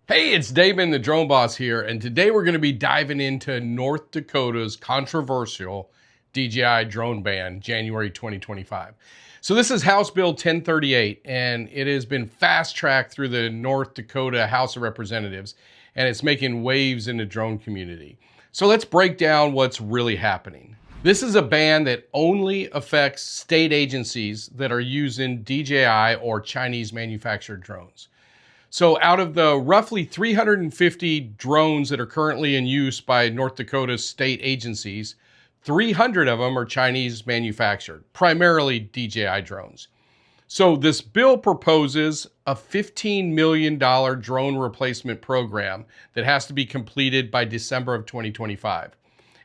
Hey, it's Damon, the Drone Boss here, and today we're going to be diving into North Dakota's controversial DJI drone ban, January 2025. So this is House Bill 1038, and it has been fast-tracked through the North Dakota House of Representatives, and it's making waves in the drone community. So let's break down what's really happening. This is a ban that only affects state agencies that are using DJI or Chinese manufactured drones. So out of the roughly 350 drones that are currently in use by North Dakota's state agencies, 300 of them are Chinese manufactured, primarily DJI drones. So this bill proposes a $15 million drone replacement program that has to be completed by December of 2025.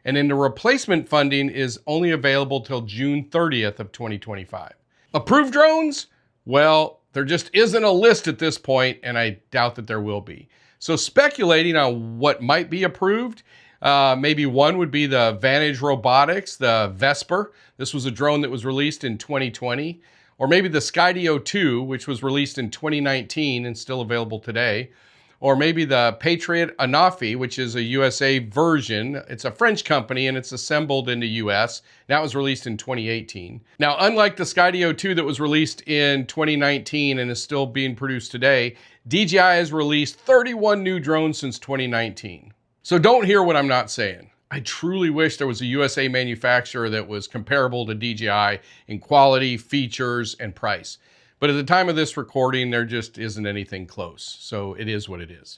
And then the replacement funding is only available till June 30th of 2025. Approved drones? Well, there just isn't a list at this point, and I doubt that there will be. So speculating on what might be approved, maybe one would be the Vantage Robotics, the Vesper. This was a drone that was released in 2020. Or maybe the Skydio 2, which was released in 2019 and still available today. Or maybe the Patriot Anafi, which is a USA version. It's a French company and it's assembled in the US. That was released in 2018. Now, unlike the Skydio 2 that was released in 2019 and is still being produced today, DJI has released 31 new drones since 2019. So don't hear what I'm not saying. I truly wish there was a USA manufacturer that was comparable to DJI in quality, features, and price. But at the time of this recording, there just isn't anything close. So it is what it is.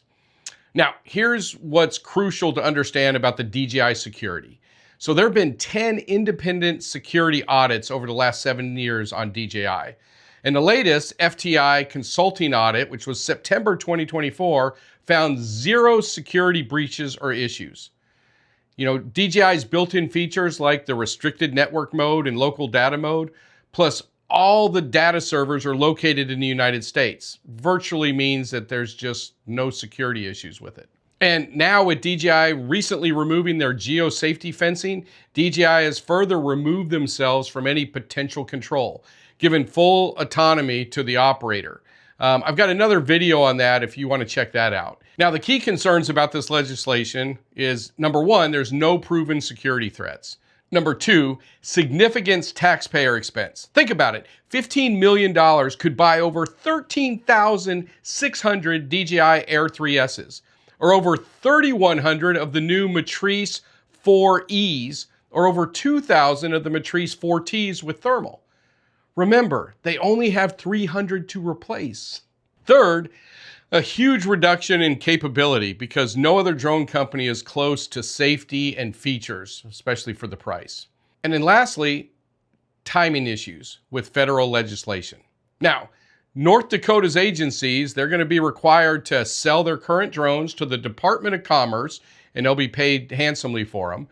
Now, here's what's crucial to understand about the DJI security. So there have been 10 independent security audits over the last 7 years on DJI. And the latest FTI consulting audit, which was September 2024, found 0 security breaches or issues. You know, DJI's built-in features like the restricted network mode and local data mode, plus all the data servers are located in the United States, virtually means that there's just no security issues with it. And now with DJI recently removing their geo-safety fencing, DJI has further removed themselves from any potential control, giving full autonomy to the operator. I've got another video on that if you want to check that out. Now, the key concerns about this legislation is, number one, there's no proven security threats. Number two, significant taxpayer expense. Think about it. $15 million could buy over 13,600 DJI Air 3Ss, or over 3,100 of the new Matrice 4Es, or over 2,000 of the Matrice 4Ts with thermal. Remember, they only have 300 to replace. Third, a huge reduction in capability because no other drone company is close to safety and features, especially for the price. And then lastly, timing issues with federal legislation. Now, North Dakota's agencies, they're going to be required to sell their current drones to the Department of Commerce, and they'll be paid handsomely for them.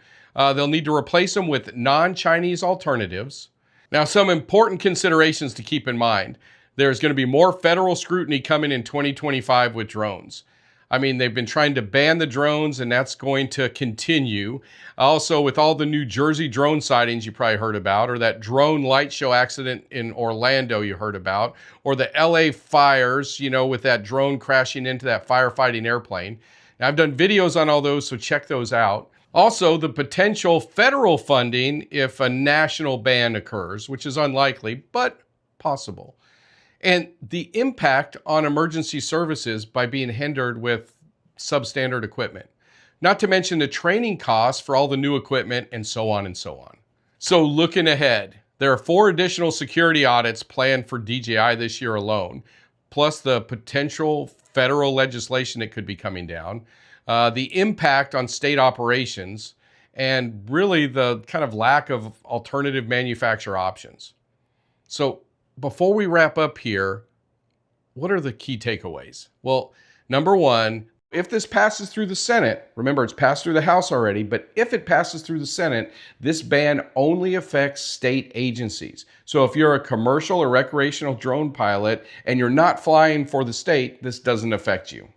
They'll need to replace them with non-Chinese alternatives. Now, some important considerations to keep in mind. There's going to be more federal scrutiny coming in 2025 with drones. I mean, they've been trying to ban the drones, and that's going to continue. Also, with all the New Jersey drone sightings you probably heard about, or that drone light show accident in Orlando you heard about, or the LA fires, you know, with that drone crashing into that firefighting airplane. Now, I've done videos on all those, so check those out. Also, the potential federal funding if a national ban occurs, which is unlikely, but possible. And the impact on emergency services by being hindered with substandard equipment. Not to mention the training costs for all the new equipment and so on and so on. So looking ahead, there are 4 additional security audits planned for DJI this year alone, plus the potential federal legislation that could be coming down, the impact on state operations, and really the kind of lack of alternative manufacturer options. So before we wrap up here, what are the key takeaways? Well, number one, if this passes through the Senate, remember it's passed through the House already, but if it passes through the Senate, this ban only affects state agencies. So if you're a commercial or recreational drone pilot and you're not flying for the state, this doesn't affect you.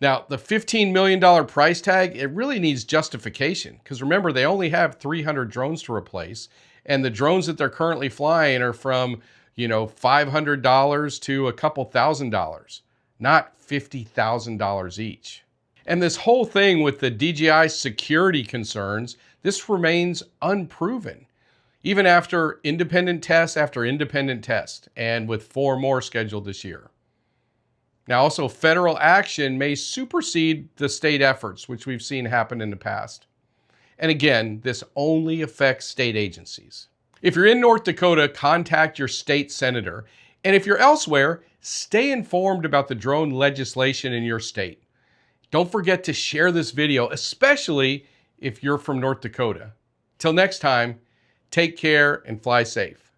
Now, the $15 million price tag, it really needs justification because remember, they only have 300 drones to replace, and the drones that they're currently flying are from $500 to a couple $1,000. not $50,000 each. And this whole thing with the DJI security concerns, this remains unproven, even after independent test after independent test, and with 4 more scheduled this year. Now, also, federal action may supersede the state efforts, which we've seen happen in the past. And again, this only affects state agencies. If you're in North Dakota, contact your state senator. And if you're elsewhere, stay informed about the drone legislation in your state. Don't forget to share this video, especially if you're from North Dakota. Till next time, take care and fly safe.